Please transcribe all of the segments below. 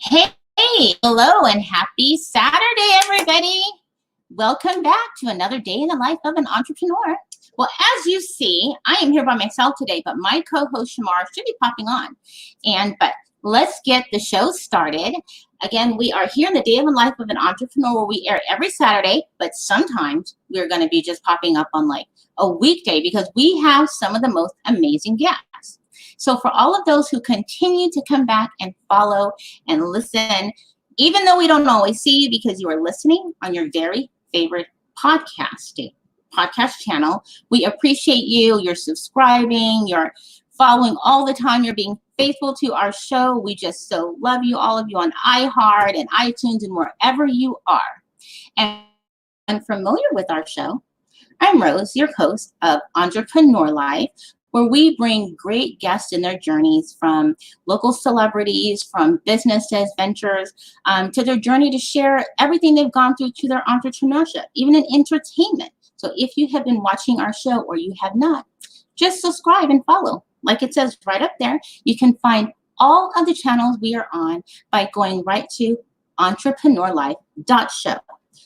Hey, hello, and happy Saturday, everybody. Welcome back to another day in the life of an entrepreneur. Well, as you see, I am here by myself today, but my co-host Shamar should be popping on. But let's get the show started. Again, we are here in the day in the life of an entrepreneur where we air every Saturday, but sometimes we're going to be just popping up on like a weekday because we have some of the most amazing guests. So for all of those who continue to come back and follow and listen, even though we don't always see you because you are listening on your very favorite podcast channel, we appreciate you. You're subscribing, you're following all the time, you're being faithful to our show. We just so love you, all of you on iHeart and iTunes and wherever you are. And familiar with our show, I'm Rose, your host of Entrepreneur Life, where we bring great guests in their journeys from local celebrities, from businesses, ventures, to their journey to share everything they've gone through to their entrepreneurship, even in entertainment. So if you have been watching our show or you have not, just subscribe and follow. Like it says right up there, you can find all of the channels we are on by going right to entrepreneurlife.show.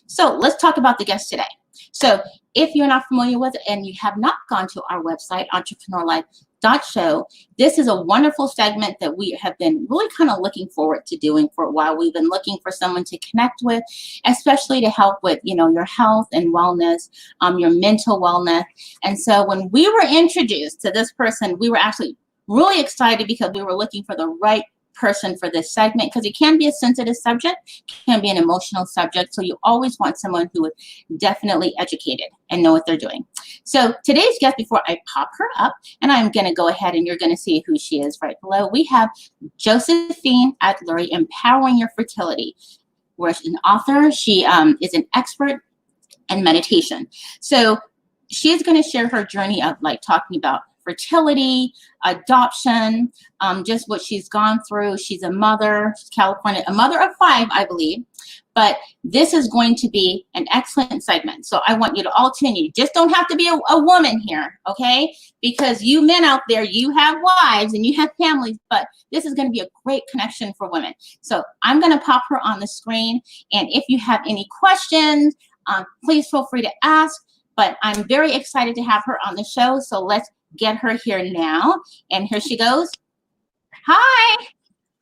So let's talk about the guest today. So if you're not familiar with it and you have not gone to our website, entrepreneurlife.show, this is a wonderful segment that we have been really kind of looking forward to doing for a while. We've been looking for someone to connect with, especially to help with, your health and wellness, your mental wellness. And so when we were introduced to this person, we were actually really excited because we were looking for the right person for this segment because it can be a sensitive subject, can be an emotional subject. So you always want someone who is definitely educated and know what they're doing. So today's guest, before I pop her up, and I'm going to go ahead and you're going to see who she is right below, we have Josephine Atluri, Empowering Your Fertility, where she's an author. She is an expert in meditation. So she is going to share her journey of talking about fertility, adoption, just what she's gone through. She's a mother, California, a mother of 5, I believe. But this is going to be an excellent segment. So I want you to all tune in. You just don't have to be a woman here, okay? Because you men out there, you have wives and you have families, but this is going to be a great connection for women. So I'm going to pop her on the screen. And if you have any questions, please feel free to ask. But I'm very excited to have her on the show. So let's get her here now. And here she goes. Hi.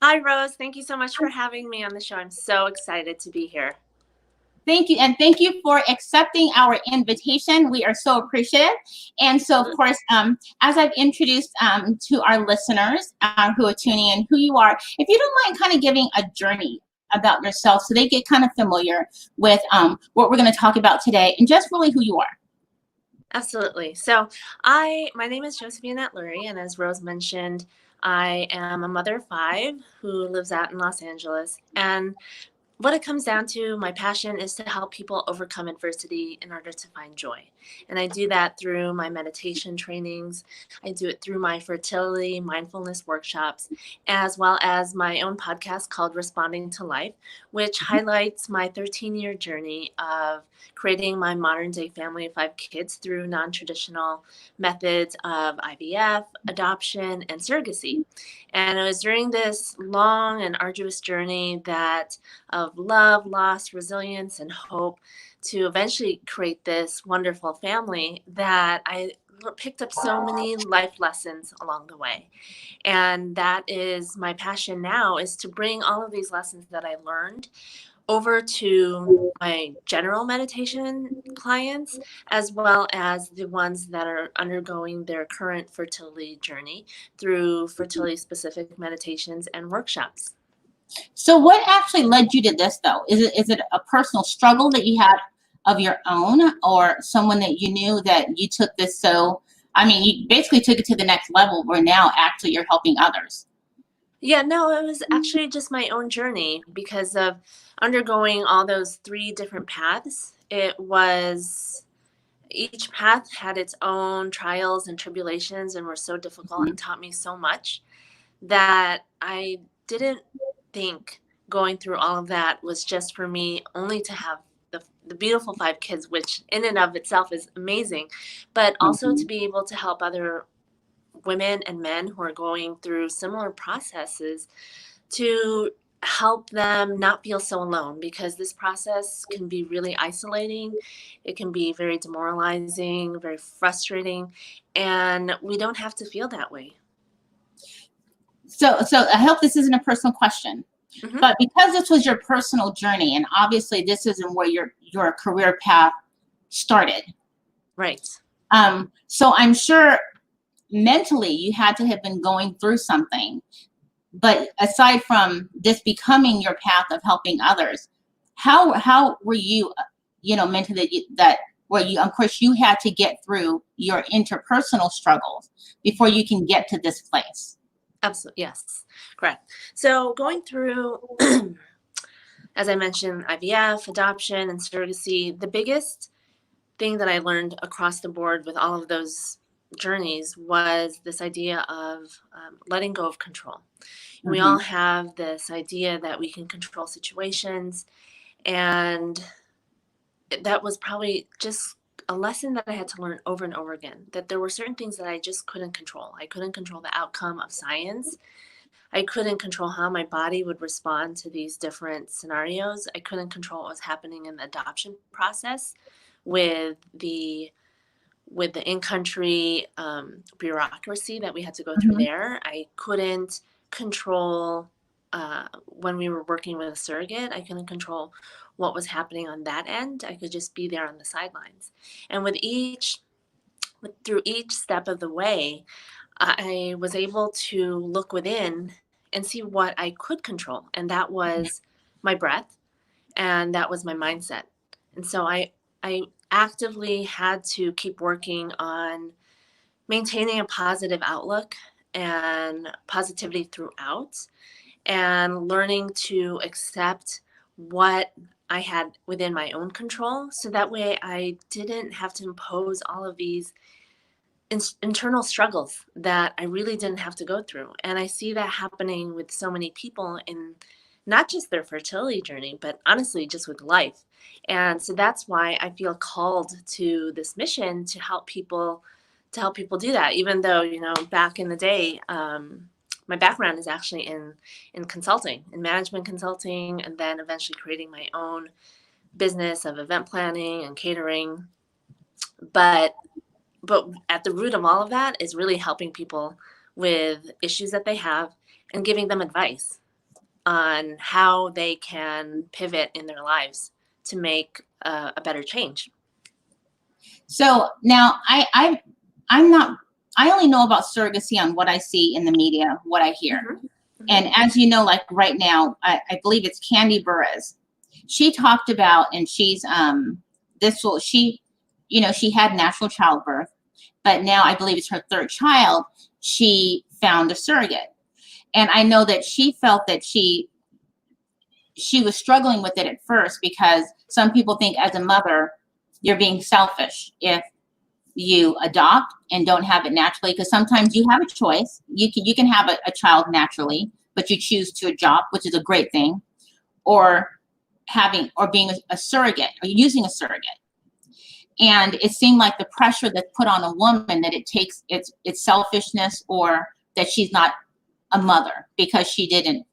Hi, Rose. Thank you so much for having me on the show. I'm so excited to be here. Thank you. And thank you for accepting our invitation. We are so appreciative. And so, of course, as I've introduced to our listeners who are tuning in, who you are, if you don't mind kind of giving a journey about yourself so they get kind of familiar with what we're going to talk about today and just really who you are. Absolutely. So my name is Josephine Atluri, and as Rose mentioned, I am a mother of 5 who lives out in Los Angeles. And what it comes down to, my passion is to help people overcome adversity in order to find joy. And I do that through my meditation trainings. I do it through my fertility mindfulness workshops, as well as my own podcast called Responding to Life, which highlights my 13-year journey of creating my modern day family of 5 kids through non-traditional methods of IVF, adoption, and surrogacy. And it was during this long and arduous journey of love, loss, resilience, and hope to eventually create this wonderful family that I picked up so many life lessons along the way. And that is my passion now, is to bring all of these lessons that I learned over to my general meditation clients, as well as the ones that are undergoing their current fertility journey through fertility specific meditations and workshops. So what actually led you to this, though? Is it a personal struggle that you had of your own, or someone that you knew that you took this? So, I mean, you basically took it to the next level where now actually you're helping others. Yeah, no, it was actually just my own journey because of undergoing all those 3 different paths. Each path had its own trials and tribulations and were so difficult and taught me so much that I didn't think going through all of that was just for me only to have the beautiful 5 kids, which in and of itself is amazing, but also to be able to help other women and men who are going through similar processes to help them not feel so alone, because this process can be really isolating. It can be very demoralizing, very frustrating, and we don't have to feel that way. So I hope this isn't a personal question, Hmm. but because this was your personal journey, and obviously this isn't where your career path started. Right. So I'm sure mentally you had to have been going through something. But aside from this becoming your path of helping others, how were you, mentally that where you, of course, you had to get through your interpersonal struggles before you can get to this place. Absolutely. Yes. Correct. So going through, as I mentioned, IVF, adoption, and surrogacy, the biggest thing that I learned across the board with all of those journeys was this idea of letting go of control. We all Mm-hmm. have this idea that we can control situations, and that was probably just a lesson that I had to learn over and over again, that there were certain things that I just couldn't control. I couldn't control the outcome of science. I couldn't control how my body would respond to these different scenarios. I couldn't control what was happening in the adoption process with the in-country bureaucracy that we had to go through Mm-hmm. there. I couldn't control when we were working with a surrogate. I couldn't control what was happening on that end. I could just be there on the sidelines. And through each step of the way, I was able to look within and see what I could control, and that was my breath, and that was my mindset. And so I actively had to keep working on maintaining a positive outlook and positivity throughout, and learning to accept what I had within my own control, so that way I didn't have to impose all of these internal struggles that I really didn't have to go through. And I see that happening with so many people in not just their fertility journey, but honestly, just with life. And so that's why I feel called to this mission to help people do that. Even though, back in the day, my background is actually in consulting, in management consulting, and then eventually creating my own business of event planning and catering. But at the root of all of that is really helping people with issues that they have and giving them advice on how they can pivot in their lives to make a better change. So now I'm not, I only know about surrogacy on what I see in the media, what I hear. Mm-hmm. Mm-hmm. And as you know, like right now, I believe it's Candy Burris. She talked about, and she's she had natural childbirth, but now I believe it's her third child. She found a surrogate, and I know that she felt that she was struggling with it at first, because some people think as a mother you're being selfish if you adopt and don't have it naturally, because sometimes you have a choice. You can have a child naturally, but you choose to adopt, which is a great thing, or being a surrogate, or using a surrogate. And it seemed like the pressure that's put on a woman, that it takes it's selfishness, or that she's not a mother because she didn't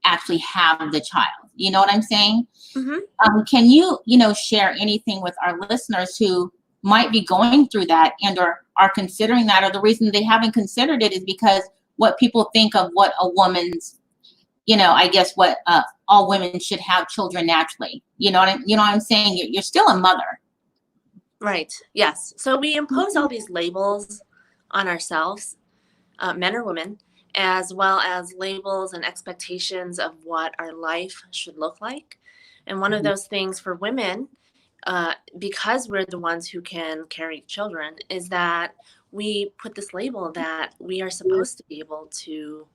actually have the child. You know what I'm saying? Mm-hmm. Can you, share anything with our listeners who might be going through that and or are considering that, or the reason they haven't considered it is because what people think of what a woman's, I guess what all women should have children naturally. You know what I'm saying? You're still a mother. Right. Yes. So we impose all these labels on ourselves, men or women, as well as labels and expectations of what our life should look like. And one of those things for women, because we're the ones who can carry children, is that we put this label that we are supposed to be able to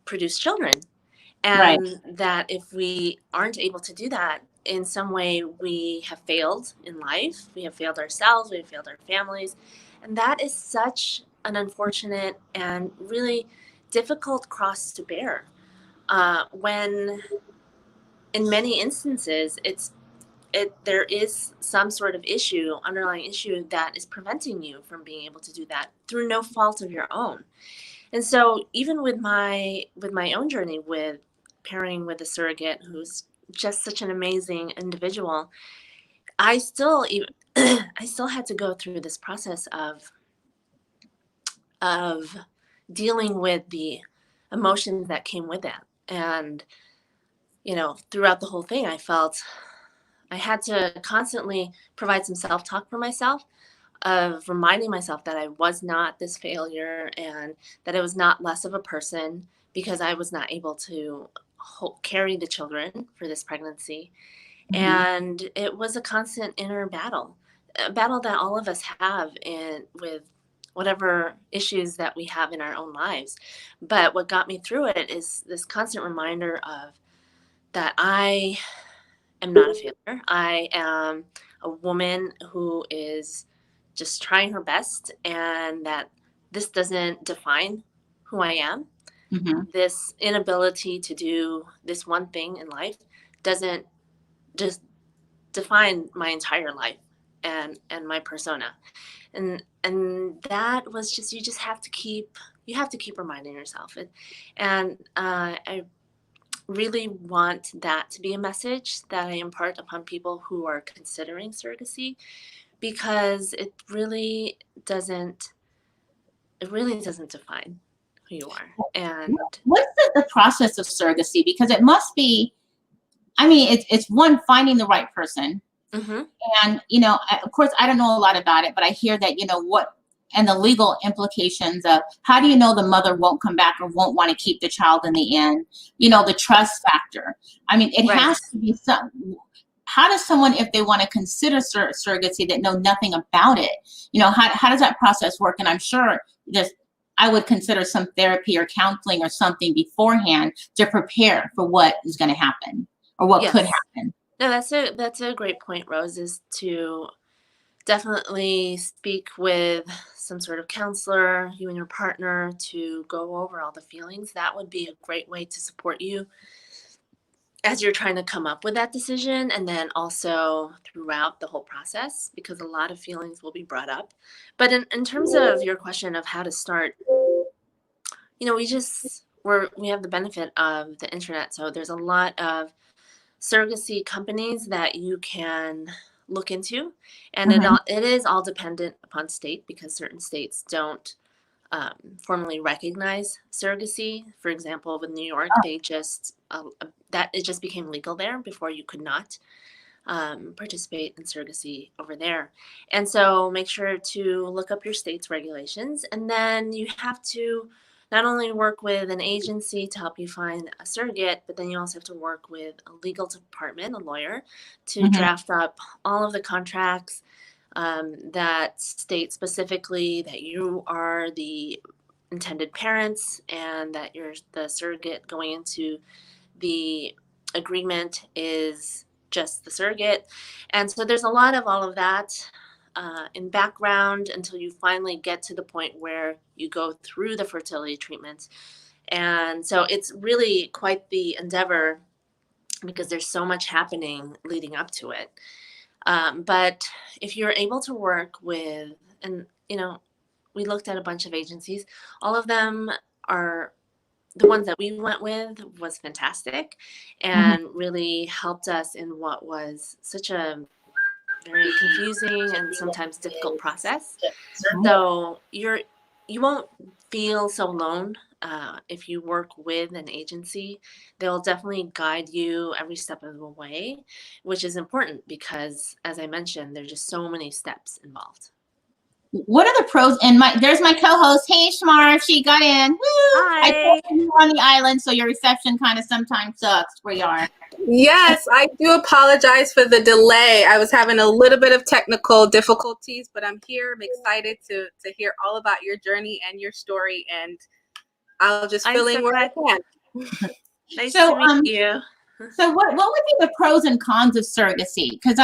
produce children. Right. And that if we aren't able to do that, in some way we have failed in life. We have failed ourselves, we have failed our families. And that is such an unfortunate and really difficult cross to bear. When in many instances there is some sort of underlying issue that is preventing you from being able to do that through no fault of your own. And so even with my own journey with pairing with a surrogate who's just such an amazing individual, I still I still had to go through this process of dealing with the emotions that came with it. And, you know, throughout the whole thing, I felt I had to constantly provide some self-talk for myself, of reminding myself that I was not this failure and that I was not less of a person because I was not able to carry the children for this pregnancy. Mhm. And it was a constant inner battle, a battle that all of us have in with whatever issues that we have in our own lives. But what got me through it is this constant reminder of that I am not a failure. I am a woman who is just trying her best, and that this doesn't define who I am. Mhm. This inability to do this one thing in life doesn't just define my entire life and my persona. And that was just, you just have to keep, you have to keep reminding yourself it. And I really want that to be a message that I impart upon people who are considering surrogacy, because doesn't it really doesn't define who you are. And What's the process of surrogacy? Because it must be, I mean, it's one, finding the right person. mm-hmm, And, of course, I don't know a lot about it, but I hear that, what, and the legal implications of how do you know the mother won't come back or won't want to keep the child in the end? The trust factor. I mean, it right, has to be some. How does someone, if they want to consider surrogacy, that know nothing about it, how does that process work? And I'm sure this, I would consider some therapy or counseling or something beforehand to prepare for what is going to happen or what could yes. happen. No, that's a great point, Rose, is to definitely speak with some sort of counselor, you and your partner, to go over all the feelings. That would be a great way to support you as you're trying to come up with that decision, and then also throughout the whole process, because a lot of feelings will be brought up. But in terms of your question of how to start, we have the benefit of the internet, so there's a lot of surrogacy companies that you can look into, and Mhm. it is all dependent upon state, because certain states don't formally recognize surrogacy. For example, with New York, they just that it just became legal there. Before, you could not participate in surrogacy over there. And so make sure to look up your state's regulations, and then you have to not only work with an agency to help you find a surrogate, but then you also have to work with a legal department, a lawyer, to Mhm. draft up all of the contracts that state specifically that you are the intended parents, and that you're the surrogate going into the agreement is just the surrogate. And so there's a lot of all of that in background until you finally get to the point where you go through the fertility treatments. And so it's really quite the endeavor, because there's so much happening leading up to it. But if you're able to work with, and we looked at a bunch of agencies, all of them are, the ones that we went with was fantastic Mhm. and really helped us in what was such a very confusing and sometimes difficult process. So you won't feel so alone if you work with an agency. They'll definitely guide you every step of the way, which is important because, as I mentioned, there's just so many steps involved. What are the pros? And there's my co-host. Hey, Shmar, she got in. Woo! I Hi. told you you're on the island, so your reception kind of sometimes sucks where you are. Yes, I do apologize for the delay. I was having a little bit of technical difficulties, but I'm here. I'm excited to hear all about your journey and your story, and I'll just I'm fill in so where I glad. can. Nice So, to meet you. so what would be the pros and cons of surrogacy? Because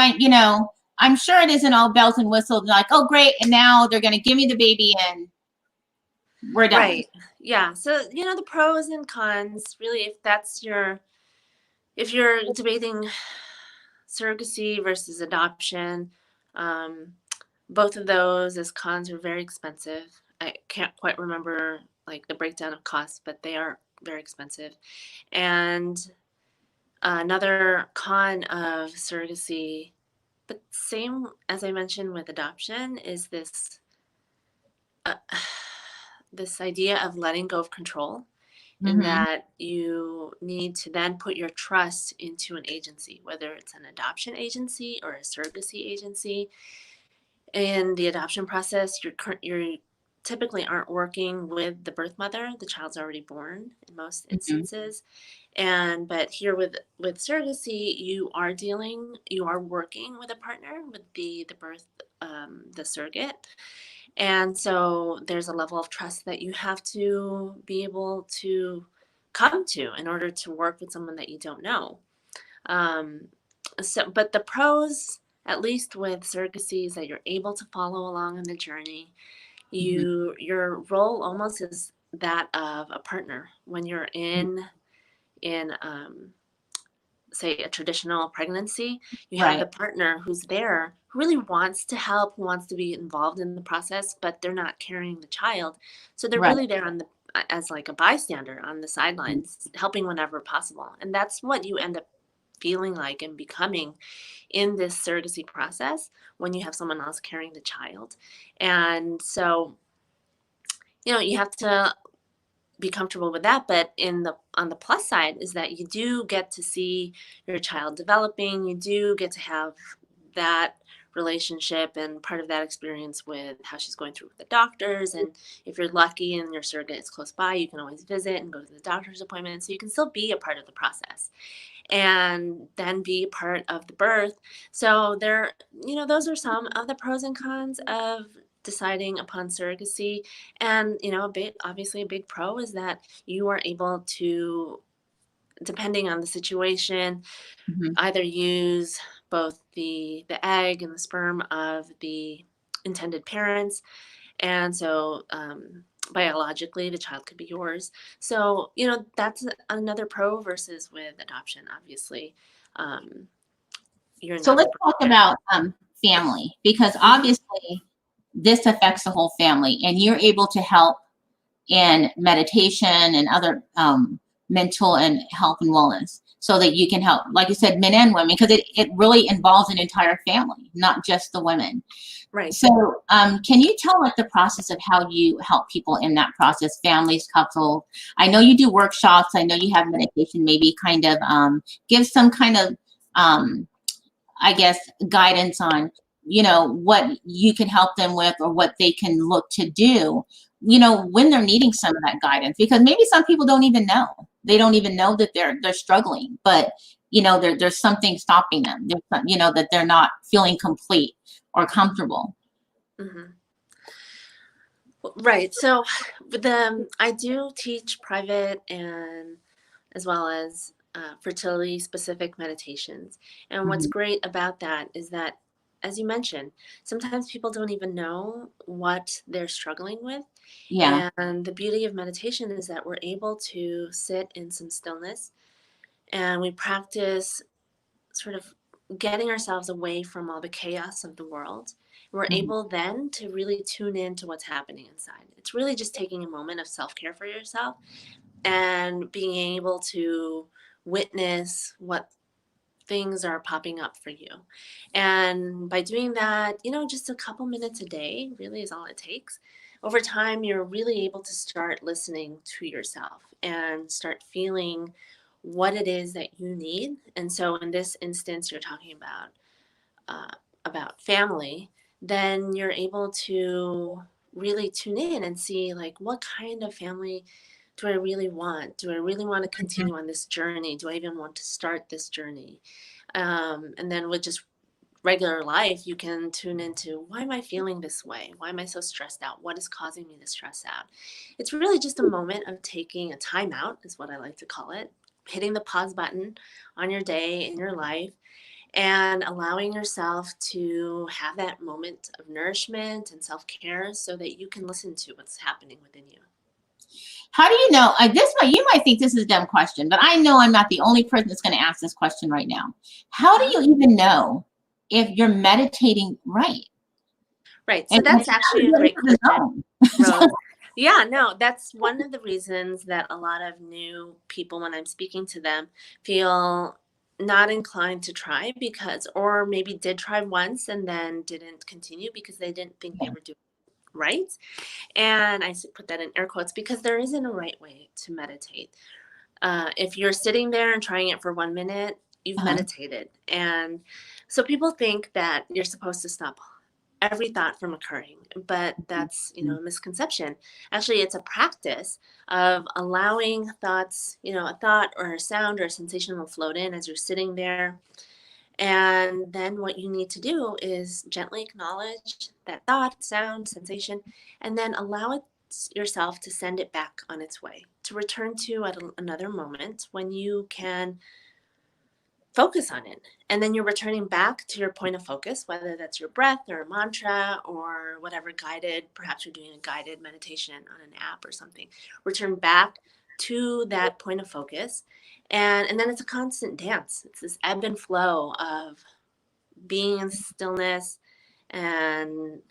I'm sure it isn't all bells and whistles. Like, oh, great, and now they're going to give me the baby, and we're done. Right. Yeah. So, the pros and cons, really, if you're debating surrogacy versus adoption, um, both of those as cons are very expensive. I can't quite remember like the breakdown of costs, but they are very expensive. And another con of surrogacy, but same as I mentioned with adoption, is this this idea of letting go of control, in Mm-hmm. that you need to then put your trust into an agency, whether it's an adoption agency or a surrogacy agency. In the adoption process, you're typically aren't working with the birth mother. The child's already born in most Mm-hmm. instances. But here with surrogacy, you are working with a partner, with the birth, the surrogate. And so there's a level of trust that you have to be able to come to in order to work with someone that you don't know. But the pros, at least with surrogacy, is that you're able to follow along on the journey. Your role almost is that of a partner when you're in say a traditional pregnancy. You have Right. the partner who's there, who really wants to help, who wants to be involved in the process, but they're not carrying the child, so they're Right. really there on the as like a bystander on the sidelines, helping whenever possible. And that's what you end up feeling like and becoming in this surrogacy process when you have someone else carrying the child. And so, you have to be comfortable with that. But on the plus side is that you do get to see your child developing. You do get to have that relationship and part of that experience with how she's going through with the doctors. And if you're lucky and your surrogate is close by, you can always visit and go to the doctor's appointment. So you can still be a part of the process and then be part of the birth. So those are some of the pros and cons of deciding upon surrogacy. And obviously a big pro is that you are able to, depending on the situation, Mm-hmm. either use both the egg and the sperm of the intended parents. And so biologically the child could be yours. So that's another pro versus with adoption. Obviously, you're So not let's the talk parent. about family, because obviously this affects the whole family, and you're able to help in meditation and other mental and health and wellness, so that you can help, like you said, men and women, because it really involves an entire family, not just the women. Right. So can you tell like the process of how you help people in that process, families, couples? I know you do workshops. I know you have meditation, maybe kind of give some kind of, I guess, guidance on, what you can help them with, or what they can look to do, when they're needing some of that guidance, because maybe some people don't even know. They don't even know that they're struggling, but there's something stopping them. There's that they're not feeling complete or comfortable. Mm-hmm. Right. So I do teach private and as well as fertility specific meditations. And what's Mm-hmm. great about that is that, as you mentioned, sometimes people don't even know what they're struggling with. Yeah. And the beauty of meditation is that we're able to sit in some stillness, and we practice sort of getting ourselves away from all the chaos of the world. We're Mm-hmm. able then to really tune into what's happening inside. It's really just taking a moment of self-care for yourself and being able to witness what things are popping up for you. And by doing that, just a couple minutes a day really is all it takes. Over time, you're really able to start listening to yourself and start feeling what it is that you need. And so in this instance, you're talking about family, then you're able to really tune in and see, like, what kind of family do I really want? Do I really want to continue on this journey? Do I even want to start this journey? And then with just regular life, you can tune into, why am I feeling this way? Why am I so stressed out? What is causing me to stress out? It's really just a moment of taking a time out, is what I like to call it, hitting the pause button on your day, in your life, and allowing yourself to have that moment of nourishment and self-care so that you can listen to what's happening within you. How do you know, you might think this is a dumb question, but I know I'm not the only person that's going to ask this question right now. How do you even know if you're meditating right? Right. So that's actually a great question, Rose. Yeah, no, that's one of the reasons that a lot of new people, when I'm speaking to them, feel not inclined to try because, or maybe did try once and then didn't continue because they didn't think they were doing it right. And put that in air quotes because there isn't a right way to meditate. If you're sitting there and trying it for 1 minute, you've Uh-huh. meditated. And so people think that you're supposed to stop every thought from occurring, but that's, a misconception. Actually, it's a practice of allowing thoughts, a thought or a sound or a sensation will float in as you're sitting there. And then what you need to do is gently acknowledge that thought, sound, sensation, and then allow it yourself to send it back on its way, to return to at another moment when you can focus on it. And then you're returning back to your point of focus, whether that's your breath or a mantra or whatever perhaps you're doing a guided meditation on an app or something. Return back to that point of focus. And then it's a constant dance. It's this ebb and flow of being in stillness and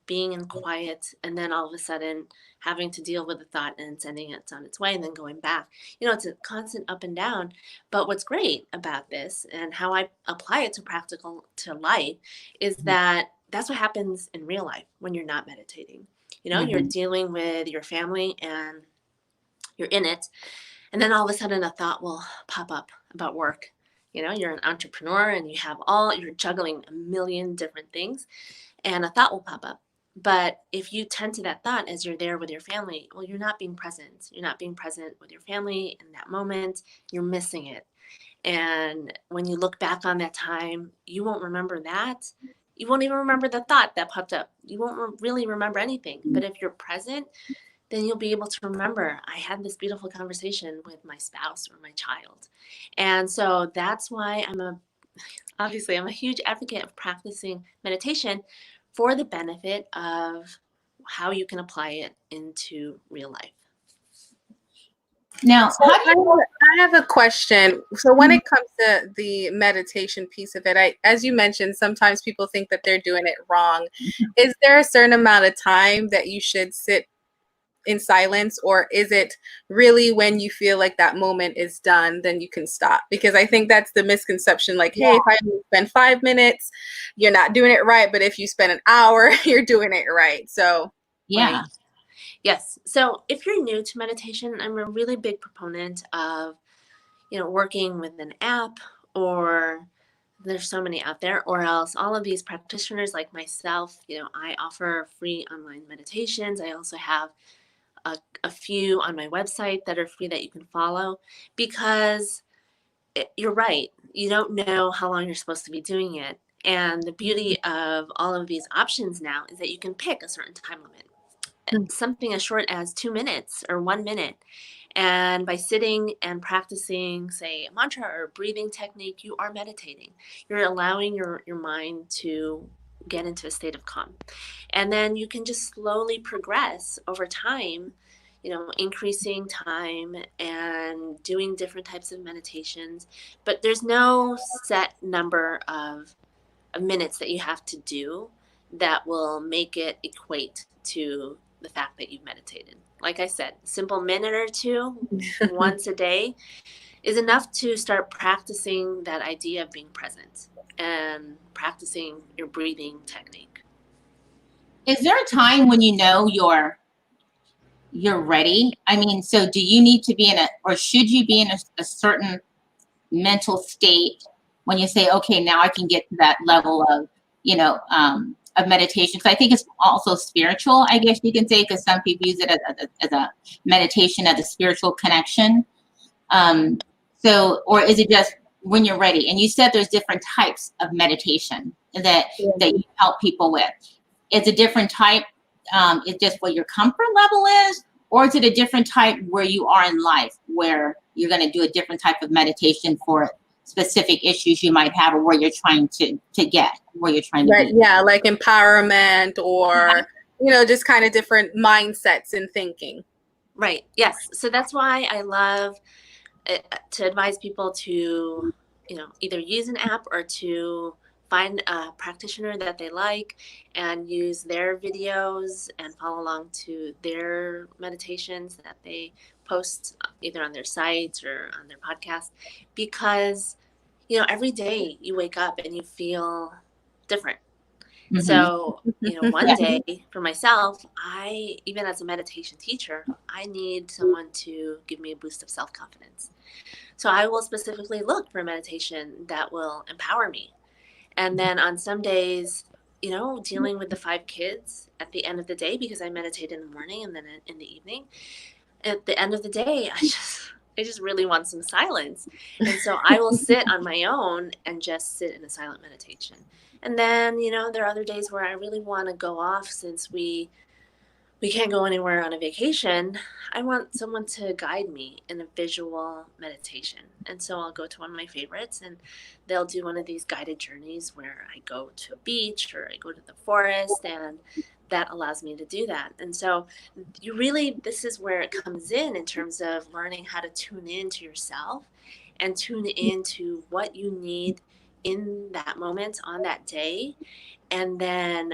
being in quiet, and then all of a sudden having to deal with the thought and sending it on its way and then going back. It's a constant up and down. But what's great about this and how I apply it to life is that that's what happens in real life when you're not meditating. You're dealing with your family and you're in it, and then all of a sudden a thought will pop up about work. You're an entrepreneur and you're juggling a million different things, and a thought will pop up. But if you tend to that thought as you're there with your family, well, you're not being present. You're not being present with your family in that moment. You're missing it. And when you look back on that time, you won't remember that. You won't even remember the thought that popped up. You won't really remember anything. But if you're present, then you'll be able to remember, I had this beautiful conversation with my spouse or my child. And so that's why obviously I'm a huge advocate of practicing meditation for the benefit of how you can apply it into real life. Now, So I have a question. So when it comes to the meditation piece of it, as you mentioned, sometimes people think that they're doing it wrong. Is there a certain amount of time that you should sit in silence, or is it really when you feel like that moment is done, then you can stop? Because I think that's the misconception. Like, hey, if I spend 5 minutes, you're not doing it right. But if you spend an hour, you're doing it right. So yeah. Right. Yes. So if you're new to meditation, I'm a really big proponent of, working with an app, or there's so many out there, or else all of these practitioners like myself, I offer free online meditations. I also have a few on my website that are free that you can follow, because you're right. You don't know how long you're supposed to be doing it. And the beauty of all of these options now is that you can pick a certain time limit. Something as short as 2 minutes or 1 minute. And by sitting and practicing, say, a mantra or a breathing technique, you are meditating. You're allowing your mind to get into a state of calm. And then you can just slowly progress over time, increasing time and doing different types of meditations. But there's no set number of minutes that you have to do that will make it equate to the fact that you've meditated. Like I said, simple minute or two once a day is enough to start practicing that idea of being present and practicing your breathing technique. Is there a time when you're ready? I mean, so do you need to be or should you be in a certain mental state when you say, okay, now I can get to that level of, of meditation? So I think it's also spiritual, I guess you can say, because some people use it as a meditation, as a spiritual connection. Or is it just when you're ready? And you said there's different types of meditation that you help people with. Is a different type, is just what your comfort level is, or is it a different type where you are in life, where you're going to do a different type of meditation for specific issues you might have, or where you're trying to get, where you're trying to be? Yeah, like empowerment, or just kind of different mindsets and thinking. Right. Yes. So that's why I love to advise people to, either use an app or to find a practitioner that they like and use their videos and follow along to their meditations that they post either on their sites or on their podcast, because every day you wake up and you feel different. Mhm. So, one Yeah. day for myself, even as a meditation teacher, I need someone to give me a boost of self-confidence. So I will specifically look for a meditation that will empower me. And then on some days, dealing with the 5 kids at the end of the day, because I meditate in the morning and then in the evening, at the end of the day, I just really want some silence. And so I will sit on my own and just sit in a silent meditation. And then, there are other days where I really want to go off, since we can't go anywhere on a vacation. I want someone to guide me in a visual meditation. And so I'll go to one of my favorites, and they'll do one of these guided journeys where I go to a beach or I go to the forest, and that allows me to do that. And so this is where it comes in terms of learning how to tune into yourself and tune into what you need in that moment on that day, and then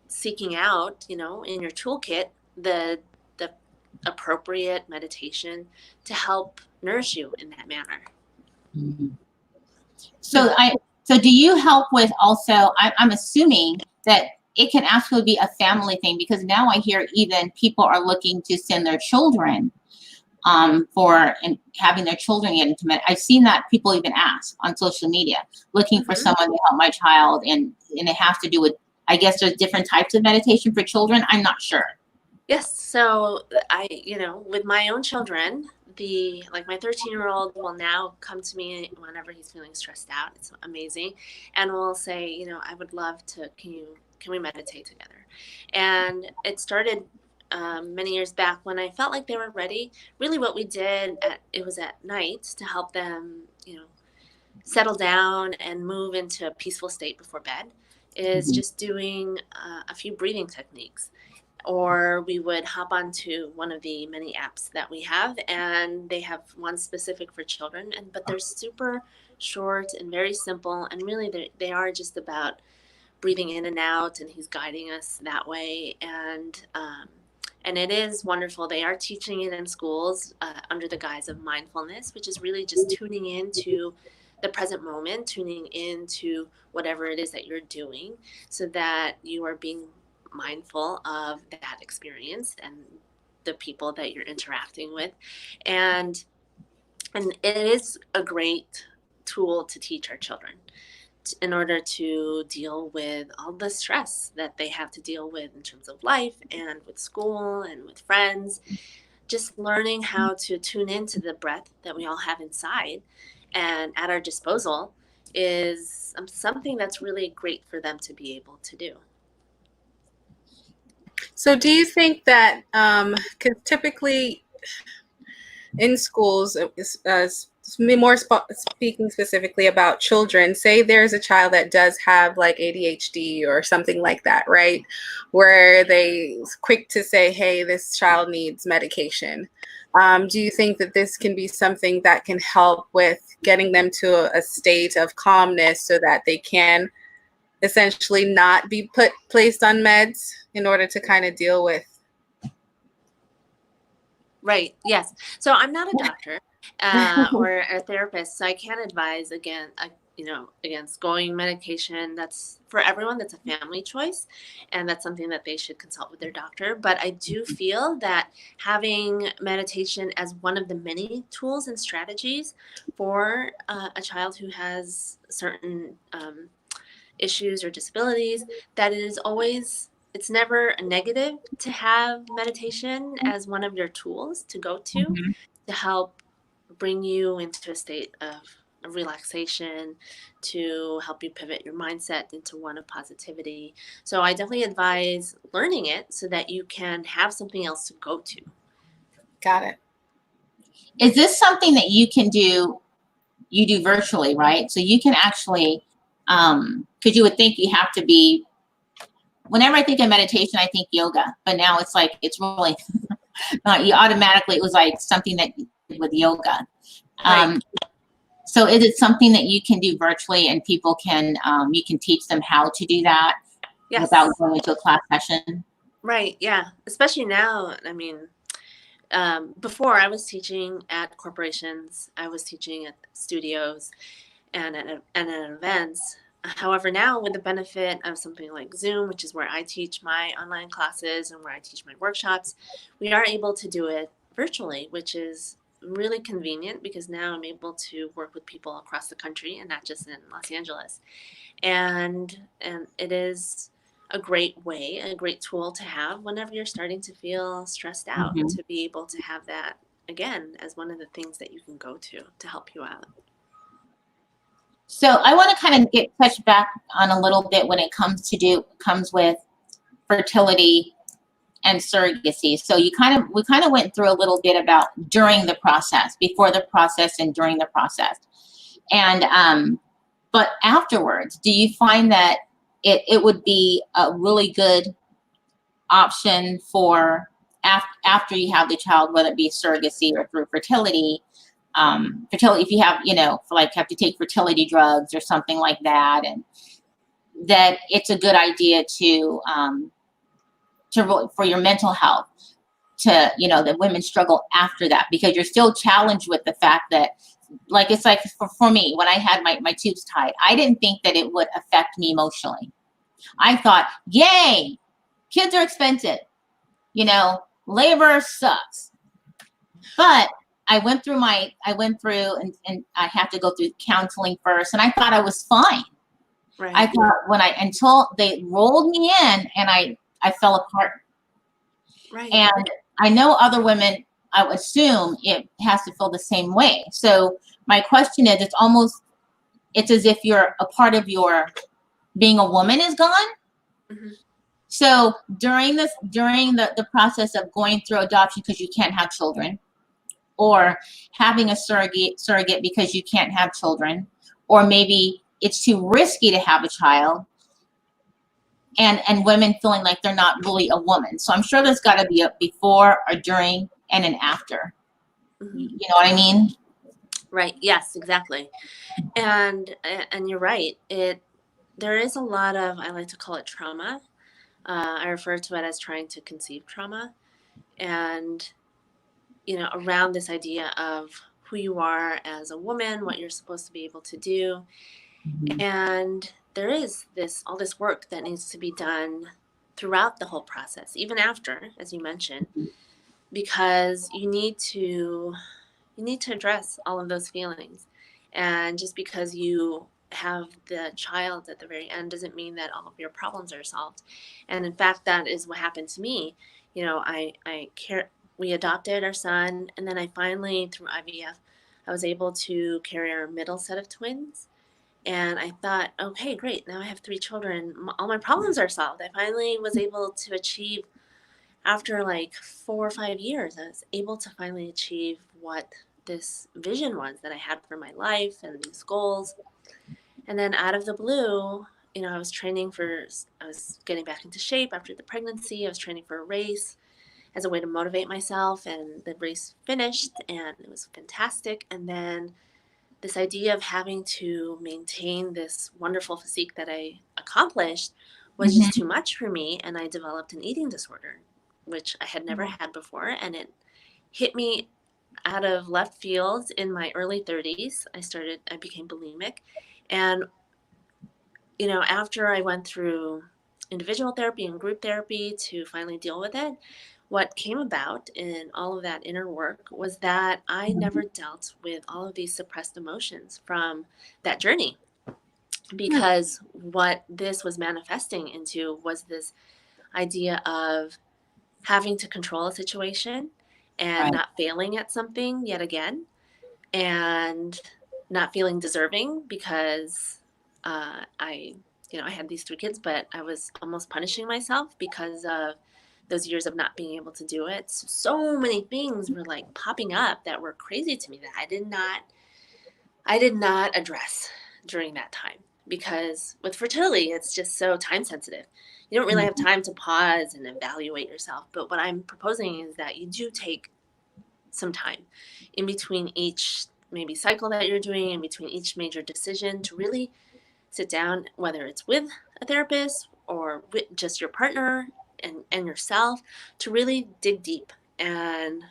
seeking out, in your toolkit, the appropriate meditation to help nourish you in that manner. Mhm. So do you help with also, I'm assuming that it can actually be a family thing, because now I hear even people are looking to send their children for and having their children get into I've seen that people even ask on social media, looking for someone to help my child, and it has to do with, I guess there's different types of meditation for children. I'm not sure. Yes. So with my own children, my 13-year-old will now come to me whenever he's feeling stressed out. It's amazing. And will say, I would love to, can we meditate together? And it started many years back when I felt like they were ready. Really what we did, it was at night to help them, settle down and move into a peaceful state before bed, is just doing a few breathing techniques. Or we would hop onto one of the many apps that we have, and they have one specific for children, but they're super short and very simple, and really they are just about breathing in and out, and he's guiding us that way. And it is wonderful. They are teaching it in schools under the guise of mindfulness, which is really just tuning into the present moment, tuning into whatever it is that you're doing, so that you are being mindful of that experience and the people that you're interacting with. And it is a great tool to teach our children in order to deal with all the stress that they have to deal with in terms of life and with school and with friends. Just learning how to tune into the breath that we all have inside and at our disposal is something that's really great for them to be able to do. So do you think that, because typically in schools, speaking specifically about children, say there's a child that does have like ADHD or something like that, right? Where they quick to say, hey, this child needs medication. Do you think that this can be something that can help with getting them to a state of calmness so that they can essentially not be placed on meds in order to kind of deal with? Right. Yes. So I'm not a doctor or a therapist, so I can't advise against going medication. That's for everyone. That's a family choice, and that's something that they should consult with their doctor. But I do feel that having meditation as one of the many tools and strategies for a child who has certain issues or disabilities, that it is always, it's never a negative to have meditation as one of your tools to go to help bring you into a state of relaxation, to help you pivot your mindset into one of positivity. So I definitely advise learning it so that you can have something else to go to. Got it. Is this something that you do virtually, right? So you can actually, because you would think you have to be, whenever I think of meditation, I think yoga, but now it's like, it's really not, you automatically, it was like something that you did with yoga. Right. So is it something that you can do virtually and people can, you can teach them how to do that Yes. without going into a class session? Right. Yeah. Especially now. I mean, before I was teaching at corporations, I was teaching at studios and at events. However, now with the benefit of something like Zoom, which is where I teach my online classes and where I teach my workshops, we are able to do it virtually, which is really convenient because now I'm able to work with people across the country and not just in Los Angeles. And it is a great way, a great tool to have whenever you're starting to feel stressed out, Mhm. to be able to have that again as one of the things that you can go to help you out. So I want to kind of touch back on a little bit when it comes with fertility and surrogacy. So we kind of went through a little bit about during the process, before the process, and during the process. And but afterwards, do you find that it would be a really good option for after you have the child, whether it be surrogacy or through fertility? Fertility, if you have, for like have to take fertility drugs or something like that, and that it's a good idea for your mental health that women struggle after that, because you're still challenged with the fact that, like, it's like for me, when I had my tubes tied, I didn't think that it would affect me emotionally. I thought, yay, kids are expensive, labor sucks. But I went through and I had to go through counseling first, and I thought I was fine. Right. I thought until they rolled me in and I fell apart. Right. And I know other women, I would assume it has to feel the same way. So my question is, it's as if a part of your being a woman is gone. Mm-hmm. So during the process of going through adoption because you can't have children, or having a surrogate because you can't have children, or maybe it's too risky to have a child, and women feeling like they're not really a woman. So I'm sure there's got to be a before, a during, and an after. Mm-hmm. You know what I mean? Right. Yes, exactly. And you're right. There is a lot of, I like to call it trauma. I refer to it as trying to conceive trauma. And, around this idea of who you are as a woman, what you're supposed to be able to do. Mm-hmm. And there is all this work that needs to be done throughout the whole process, even after, as you mentioned, because you need to address all of those feelings. And just because you have the child at the very end doesn't mean that all of your problems are solved. And in fact, that is what happened to me. We adopted our son, and then I finally, through IVF, I was able to carry our middle set of twins. And I thought, okay, great. Now I have 3 children. All my problems are solved. I finally was able to achieve, after like 4 or 5 years, I was able to finally achieve what this vision was that I had for my life and these goals. And then out of the blue, I was getting back into shape after the pregnancy. I was training for a race as a way to motivate myself, and the race finished and it was fantastic. And then this idea of having to maintain this wonderful physique that I accomplished was just too much for me, and I developed an eating disorder, which I had never had before, and it hit me out of left field in my early 30s. I became bulimic, and after I went through individual therapy and group therapy to finally deal with it, what came about in all of that inner work was that I never dealt with all of these suppressed emotions from that journey, because what this was manifesting into was this idea of having to control a situation and Right. not failing at something yet again, and not feeling deserving because I had these 3 kids, but I was almost punishing myself because of those years of not being able to do it. So many things were like popping up that were crazy to me that I did not address during that time, because with fertility, it's just so time sensitive. You don't really have time to pause and evaluate yourself. But what I'm proposing is that you do take some time in between each maybe cycle that you're doing in between each major decision, to really sit down, whether it's with a therapist or with just your partner and yourself, to really dig deep and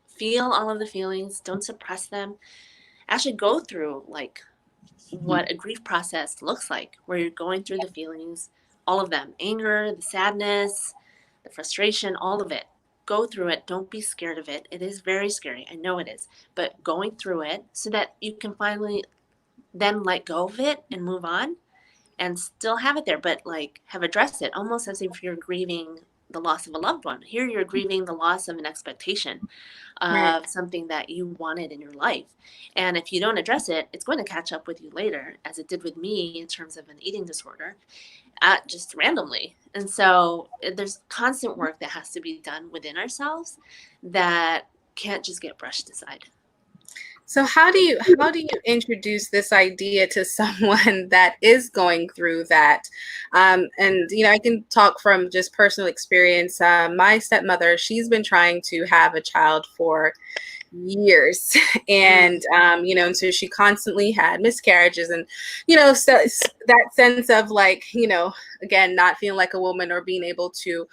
feel all of the feelings. Don't suppress them. Actually go through like what a grief process looks like, where you're going through the feelings, all of them, anger, the sadness, the frustration, all of it. Go through it. Don't be scared of it. It is very scary. I know it is. But going through it so that you can finally then let go of it and move on and still have it there, but like have addressed it, almost as if you're grieving the loss of a loved one. Here you're grieving the loss of an expectation Right. of something that you wanted in your life. And if you don't address it, it's going to catch up with you later, as it did with me in terms of an eating disorder, just randomly. And so there's constant work that has to be done within ourselves that can't just get brushed aside. So how do you introduce this idea to someone that is going through that? And I can talk from just personal experience. My stepmother, she's been trying to have a child for years, and and so she constantly had miscarriages, and so that sense of like, again, not feeling like a woman or being able to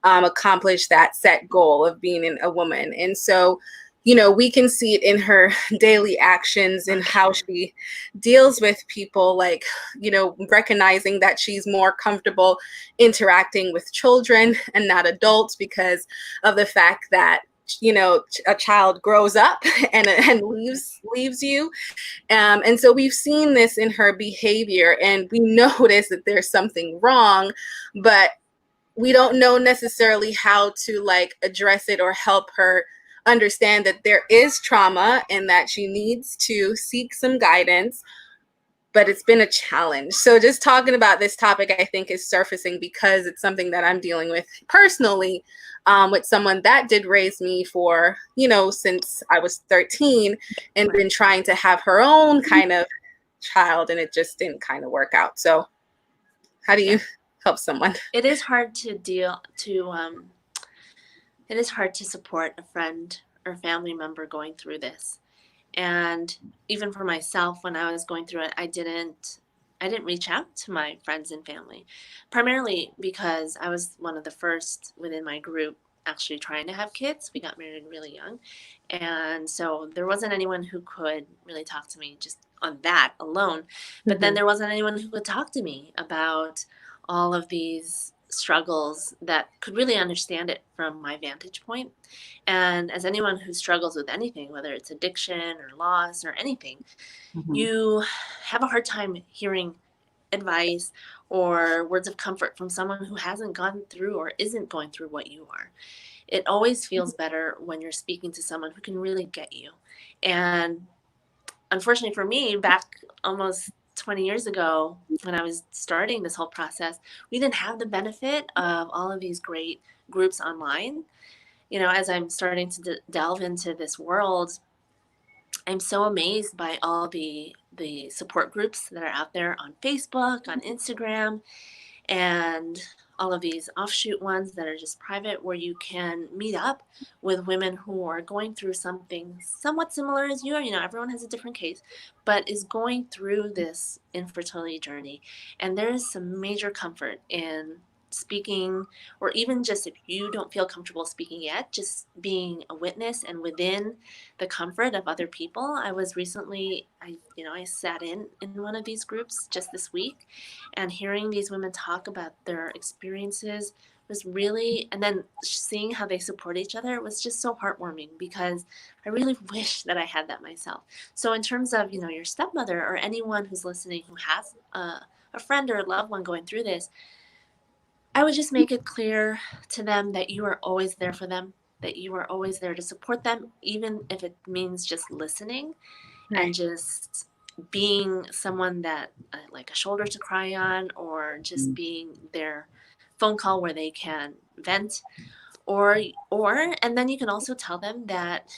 accomplish that set goal of being a woman. And so we can see it in her daily actions and how she deals with people, like, recognizing that she's more comfortable interacting with children and not adults because of the fact that a child grows up and leaves you. And so we've seen this in her behavior, and we notice that there's something wrong, but we don't know necessarily how to like address it or help her understand that there is trauma and that she needs to seek some guidance. But it's been a challenge. So just talking about this topic, I think, is surfacing because it's something that I'm dealing with personally, with someone that did raise me for, since I was 13, and been trying to have her own kind of child, and it just didn't kind of work out. So how do you help someone? It is hard to it is hard to support a friend or family member going through this. And even for myself, when I was going through it, I didn't reach out to my friends and family, primarily because I was one of the first within my group actually trying to have kids. We got married really young. And so there wasn't anyone who could really talk to me just on that alone. But then there wasn't anyone who could talk to me about all of these struggles that could really understand it from my vantage point. And as anyone who struggles with anything, whether it's addiction or loss or anything, you have a hard time hearing advice or words of comfort from someone who hasn't gone through or isn't going through what you are. It always feels better when you're speaking to someone who can really get you. And unfortunately for me, back almost 20 years ago, when I was starting this whole process, we didn't have the benefit of all of these great groups online. As I'm starting to delve into this world, I'm so amazed by all the support groups that are out there on Facebook, on Instagram, and all of these offshoot ones that are just private, where you can meet up with women who are going through something somewhat similar as you are. Everyone has a different case, but is going through this infertility journey. And there is some major comfort in speaking, or even just if you don't feel comfortable speaking yet, just being a witness and within the comfort of other people. I was recently, I sat in one of these groups just this week, and hearing these women talk about their experiences was really, and then seeing how they support each other was just so heartwarming, because I really wish that I had that myself. So in terms of, your stepmother or anyone who's listening who has a friend or a loved one going through this, I would just make it clear to them that you are always there for them, that you are always there to support them, even if it means just listening and just being someone that, like a shoulder to cry on, or just being their phone call where they can vent, or and then you can also tell them that,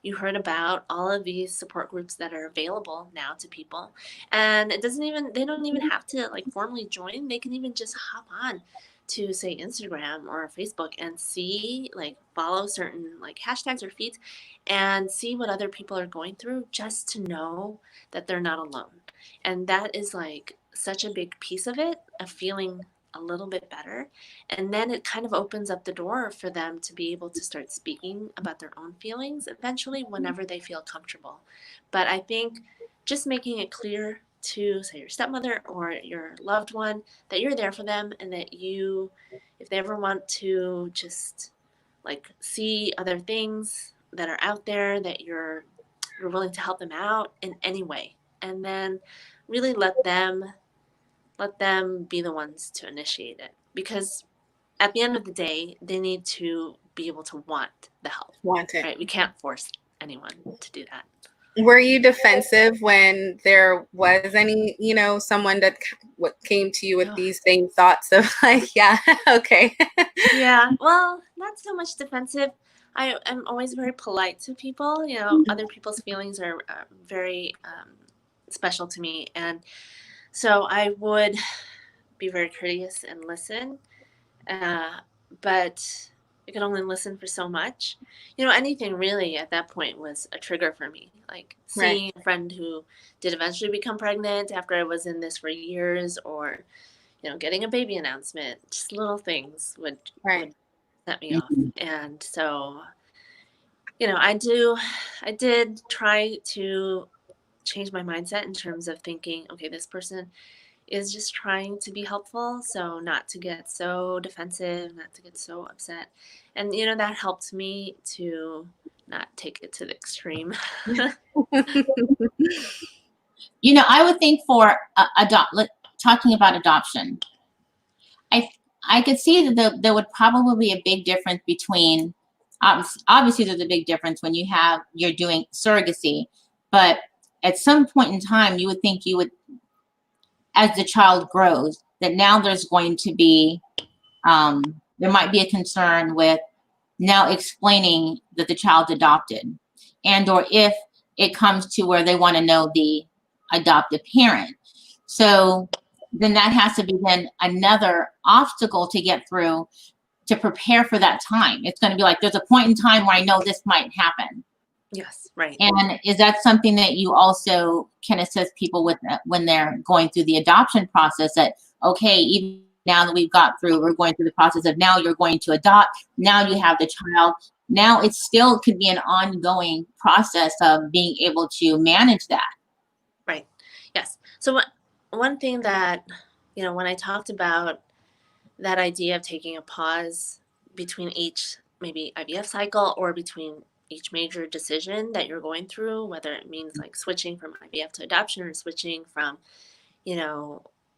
you heard about all of these support groups that are available now to people, and they don't even have to like formally join. They can even just hop on to say Instagram or Facebook and see, like, follow certain like hashtags or feeds and see what other people are going through, just to know that they're not alone. And that is like such a big piece of it, of feeling a little bit better. And then it kind of opens up the door for them to be able to start speaking about their own feelings eventually, whenever they feel comfortable. But I think just making it clear to, say, your stepmother or your loved one, that you're there for them, and that you, if they ever want to just like see other things that are out there, that you're willing to help them out in any way. And then really let them be the ones to initiate it, because at the end of the day, they need to be able to want the help. Want it. Right? We can't force anyone to do that. Were you defensive when there was any, someone that came to you with these same thoughts of like, yeah, okay. Yeah, well, not so much defensive. I am always very polite to people. Other people's feelings are very special to me. And so I would be very courteous and listen. But I could only listen for so much. Anything really at that point was a trigger for me. Like seeing a friend who did eventually become pregnant after I was in this for years, or, getting a baby announcement, just little things would set me off. And so, I did try to change my mindset in terms of thinking, okay, this person is just trying to be helpful, so not to get so defensive, not to get so upset. And that helped me to not take it to the extreme. I would think for talking about adoption, I could see that there would probably be a big difference between, obviously there's a big difference when you're doing surrogacy, but at some point in time, you would think as the child grows, that now there's going to be, there might be a concern with now explaining that the child's adopted, and or if it comes to where they want to know the adoptive parent. So then that has to be then another obstacle to get through to prepare for that time. It's going to be like, there's a point in time where I know this might happen. Yes, right. And is that something that you also can assist people with when they're going through the adoption process, that, okay, even now that we're going through the process of now you're going to adopt, now you have the child, now it still could be an ongoing process of being able to manage that. Right. Yes. So one thing that, when I talked about that idea of taking a pause between each maybe IVF cycle, or between each major decision that you're going through, whether it means like switching from IVF to adoption, or switching from,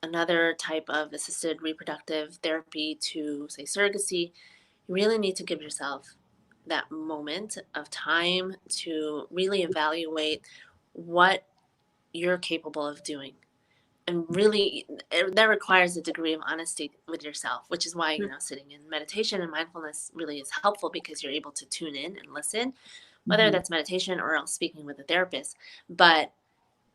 another type of assisted reproductive therapy to, say, surrogacy, you really need to give yourself that moment of time to really evaluate what you're capable of doing. And really, that requires a degree of honesty with yourself, which is why, sitting in meditation and mindfulness really is helpful, because you're able to tune in and listen, whether that's meditation or else speaking with a therapist. But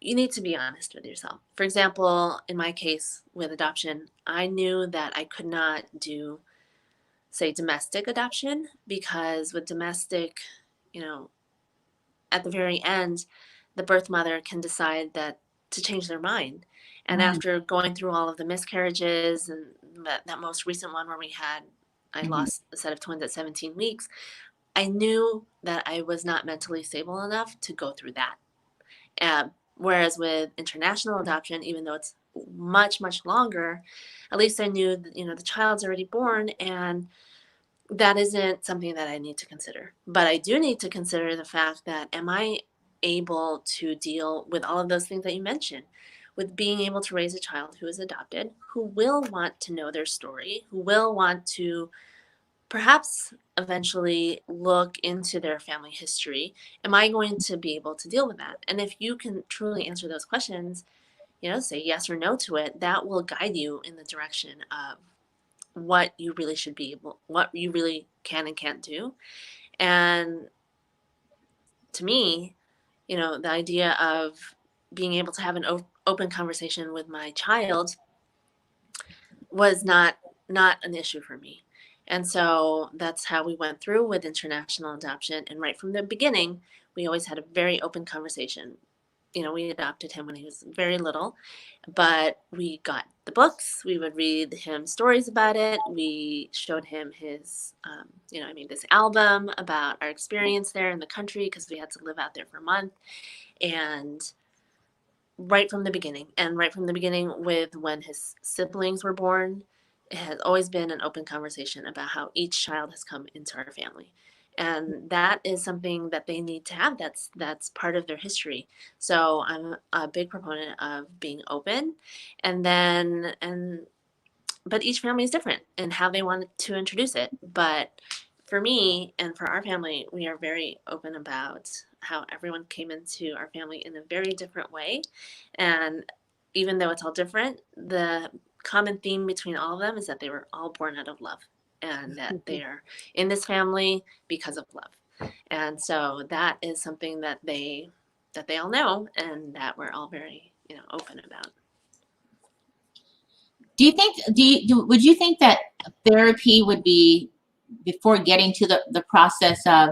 you need to be honest with yourself. For example, in my case with adoption, I knew that I could not do, say, domestic adoption, because with domestic, at the very end, the birth mother can decide to change their mind. And after going through all of the miscarriages, and that most recent one where I lost a set of twins at 17 weeks, I knew that I was not mentally stable enough to go through that. Whereas with international adoption, even though it's much, much longer, at least I knew that, the child's already born, and that isn't something that I need to consider. But I do need to consider the fact that, am I able to deal with all of those things that you mentioned, with being able to raise a child who is adopted, who will want to know their story, who will want to perhaps eventually look into their family history? Am I going to be able to deal with that? And if you can truly answer those questions, say yes or no to it, that will guide you in the direction of what you really should be able, what you really can and can't do. And to me, the idea of being able to have an open conversation with my child was not not an issue for me. And so that's how we went through with international adoption. And right from the beginning, we always had a very open conversation. You know, we adopted him when he was very little, but we got the books. We would read him stories about it. We showed him his, I made this album about our experience there in the country because we had to live out there for a month. And right from the beginning with when his siblings were born, it has always been an open conversation about how each child has come into our family, and that is something that they need to have. That's part of their history. So I'm a big proponent of being open, but each family is different in how they want to introduce it. But for me and for our family, we are very open about how everyone came into our family in a very different way. And even though it's all different, the common theme between all of them is that they were all born out of love and that they are in this family because of love. And so that is something that they all know and that we're all very, open about. Would you think that therapy would be before getting to the process of,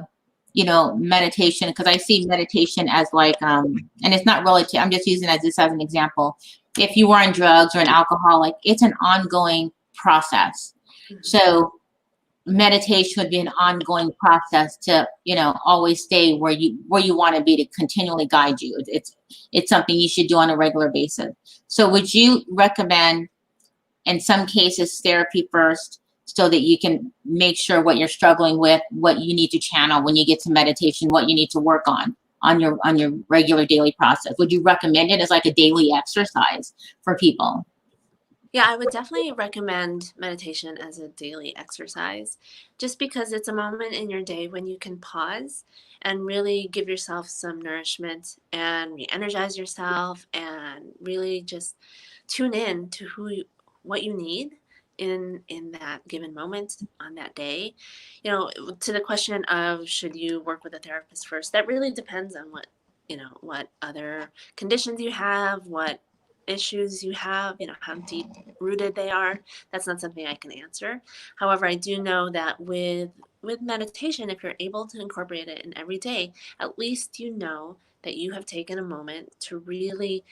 meditation? Because I see meditation as like, and it's not relative. I'm just using this as an example. If you were on drugs or an alcoholic, it's an ongoing process. Mm-hmm. So meditation would be an ongoing process to, always stay where you want to be, to continually guide you. It's something you should do on a regular basis. So would you recommend, in some cases, therapy first, so that you can make sure what you're struggling with, what you need to channel when you get to meditation, what you need to work on your regular daily process? Would you recommend it as like a daily exercise for people? Yeah, I would definitely recommend meditation as a daily exercise, just because it's a moment in your day when you can pause and really give yourself some nourishment and re-energize yourself and really just tune in to what you need in that given moment on that day. To the question of should you work with a therapist first, that really depends on what other conditions you have, what issues you have, how deep rooted they are. That's not something I can answer. However, I do know that with meditation, if you're able to incorporate it in every day, at least you know that you have taken a moment to really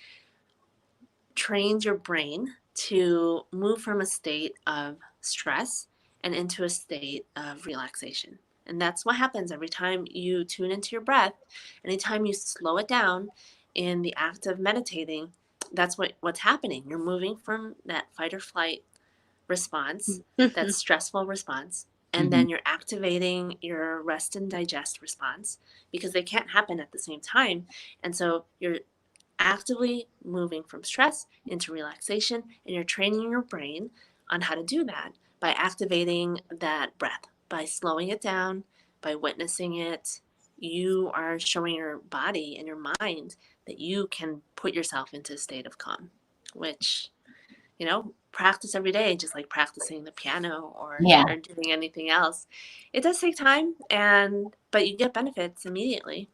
train your brain to move from a state of stress and into a state of relaxation. And that's what happens every time you tune into your breath. Anytime you slow it down in the act of meditating, that's what's happening. You're moving from that fight or flight response, that stressful response, and then you're activating your rest and digest response, because they can't happen at the same time. And so you're actively moving from stress into relaxation, and you're training your brain on how to do that by activating that breath, by slowing it down, by witnessing it. You are showing your body and your mind that you can put yourself into a state of calm, which, practice every day, just like practicing the piano or doing anything else. It does take time, but you get benefits immediately.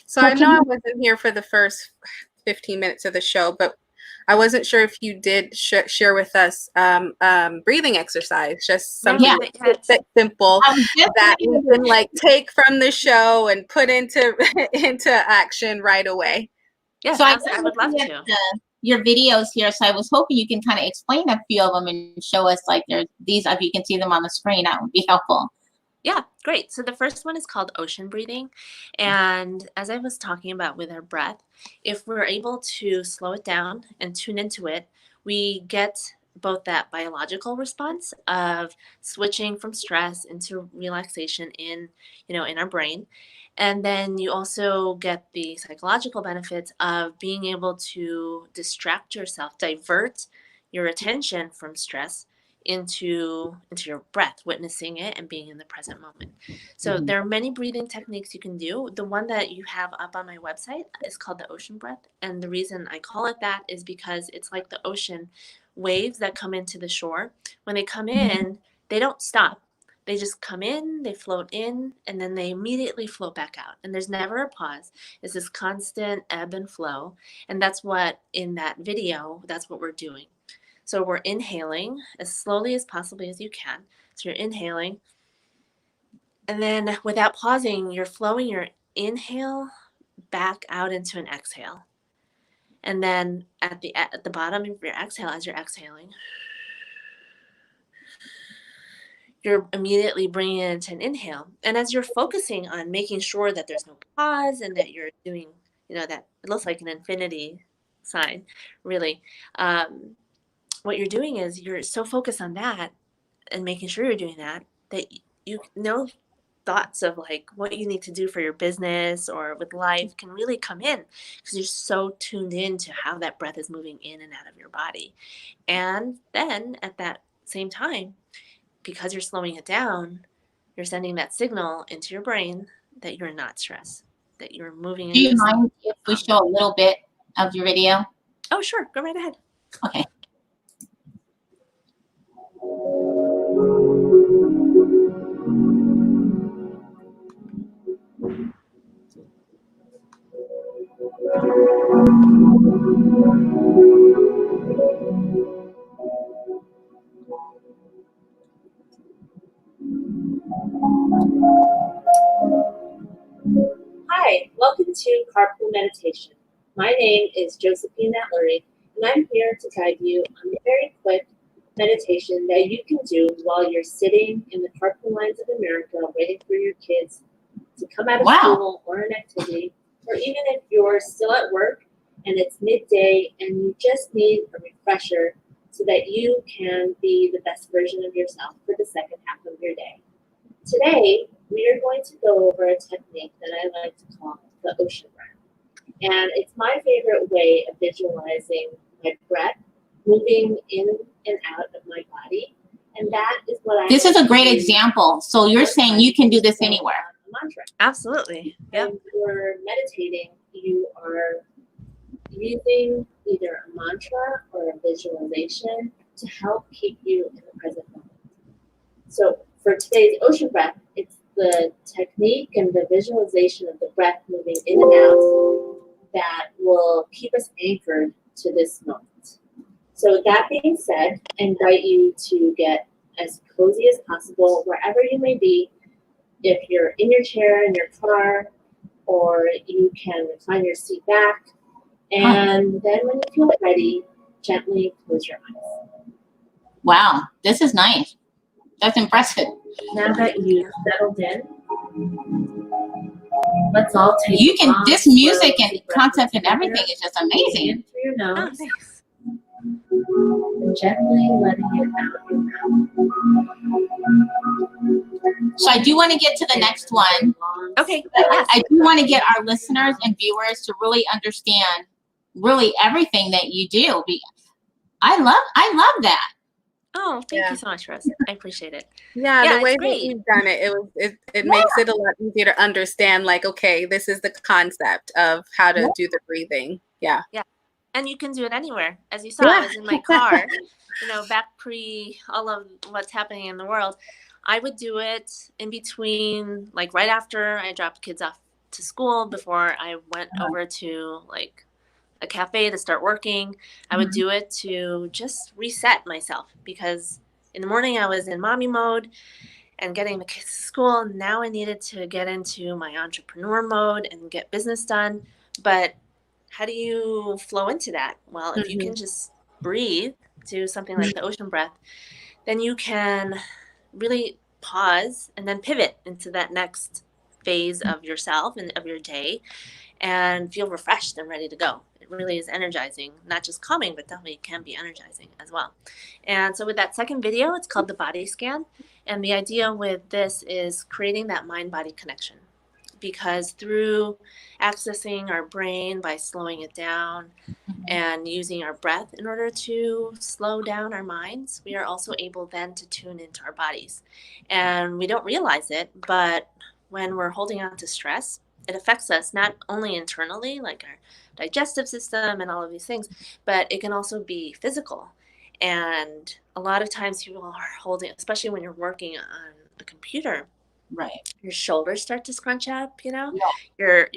So I know I wasn't here for the first 15 minutes of the show, but I wasn't sure if you did share with us breathing exercise, just something simple that you can like take from the show and put into action right away. Yes, so I would love to. Your videos here, so I was hoping you can kind of explain a few of them and show us, like, there's these, if you can see them on the screen, that would be helpful. Yeah, great. So the first one is called ocean breathing. And as I was talking about with our breath, if we're able to slow it down and tune into it, we get both that biological response of switching from stress into relaxation in our brain. And then you also get the psychological benefits of being able to distract yourself, divert your attention from stress into your breath, witnessing it and being in the present moment. So there are many breathing techniques you can do. The one that you have up on my website is called the ocean breath. And the reason I call it that is because it's like the ocean waves that come into the shore. When they come in, they don't stop. They just come in, they float in, and then they immediately float back out. And there's never a pause. It's this constant ebb and flow. And that's what, in that video, that's what we're doing. So we're inhaling as slowly as possibly as you can. So you're inhaling. And then without pausing, you're flowing your inhale back out into an exhale. And then at the bottom of your exhale, as you're exhaling, you're immediately bringing it into an inhale. And as you're focusing on making sure that there's no pause and that you're doing, that it looks like an infinity sign, really, what you're doing is you're so focused on that and making sure you're doing that, that you know thoughts of like what you need to do for your business or with life can really come in because you're so tuned in to how that breath is moving in and out of your body. And then at that same time, because you're slowing it down, you're sending that signal into your brain that you're not stressed, that you're moving Do you into mind if we show a little bit of your video? Oh, sure. Go right ahead. Okay. Hi, welcome to Carpool Meditation. My name is Josephine Atluri, and I'm here to guide you on a very quick meditation that you can do while you're sitting in the carpool lines of America waiting for your kids to come out of school or an activity, or even if you're still at work and it's midday and you just need a refresher so that you can be the best version of yourself for the second half of your day. Today, we are going to go over a technique that I like to call the ocean breath. And it's my favorite way of visualizing my breath moving in and out of my body. And that is what This is a great example. So you're saying you can do this anywhere. Mantra. Absolutely. Yeah. When you're meditating, you are using either a mantra or a visualization to help keep you in the present moment. So for today's ocean breath, it's the technique and the visualization of the breath moving in and out that will keep us anchored to this moment. So that being said, I invite you to get as cozy as possible wherever you may be. If you're in your chair, in your car, or you can recline your seat back. And then when you feel ready, gently close your eyes. Wow, this is nice. That's impressive. Now that you've settled in, let's all take You can, this music and deep concept and breaths everything is just amazing. in through your Oh, nose thanks. and gently letting it out your mouth. So I do want to get to the next one. Okay. But Yes. I do want to get our listeners and viewers to really understand really everything that you do. I love that. Oh, thank you so much, Rose. I appreciate it. Yeah, Yeah, the way it's that great. you've done it makes it a lot easier to understand, like, okay, this is the concept of how to do the breathing. Yeah. Yeah. And you can do it anywhere. As you saw, I was in my car, back pre all of what's happening in the world. I would do it in between, like right after I dropped kids off to school, before I went over to like a cafe to start working. I would do it to just reset myself, because in the morning I was in mommy mode and getting the kids to school. Now I needed to get into my entrepreneur mode and get business done. But how do you flow into that? Well, if you can just breathe, do something like the ocean breath, then you can really pause and then pivot into that next phase of yourself and of your day and feel refreshed and ready to go. It really is energizing, not just calming, but definitely can be energizing as well. And so with that second video, it's called the body scan. And the idea with this is creating that mind-body connection, because through accessing our brain by slowing it down and using our breath in order to slow down our minds, we are also able then to tune into our bodies. And we don't realize it, but when we're holding on to stress, it affects us not only internally, like our digestive system and all of these things, but it can also be physical. And a lot of times people are holding, especially when you're working on a computer, Right. your shoulders start to scrunch up, Yeah. your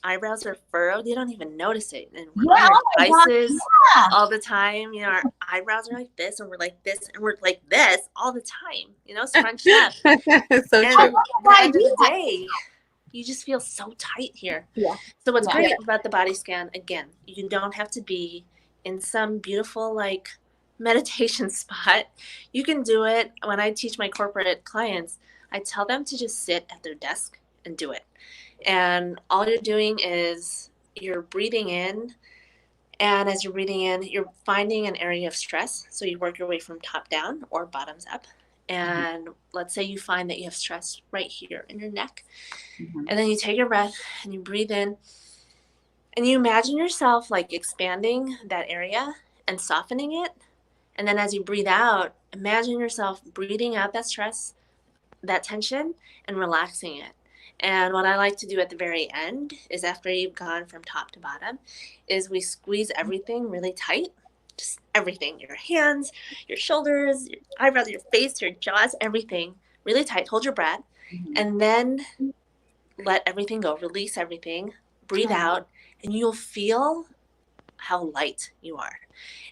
eyebrows are furrowed, you don't even notice it. And we're Yeah, on oh my our God, devices yeah. all the time. You know, our eyebrows are like this, and we're like this, and we're like this all the time, you know, scrunched up. So And true. at the end of the day, you just feel so tight here. Yeah. So what's Yeah. great about the body scan, again, you don't have to be in some beautiful like meditation spot. You can do it. When I teach my corporate clients, I tell them to just sit at their desk and do it. And all you're doing is you're breathing in, and as you're breathing in, you're finding an area of stress. So you work your way from top down or bottoms up. And let's say you find that you have stress right here in your neck. And then you take your breath and you breathe in, and you imagine yourself like expanding that area and softening it. And then as you breathe out, imagine yourself breathing out that stress, that tension, and relaxing it. And what I like to do at the very end is, after you've gone from top to bottom, is we squeeze everything really tight. Just everything, your hands, your shoulders, your eyebrows, your face, your jaws, everything really tight. Hold your breath. And then let everything go, release everything, breathe out, and you'll feel how light you are.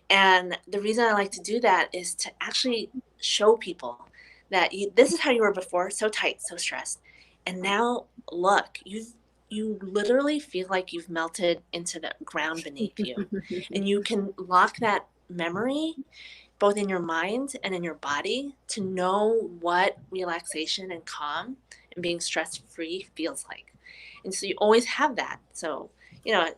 And the reason I like to do that is to actually show people that this is how you were before, so tight, so stressed. And now look, you literally feel like you've melted into the ground beneath you. And you can lock that memory both in your mind and in your body to know what relaxation and calm and being stress-free feels like. And so you always have that. So, you know,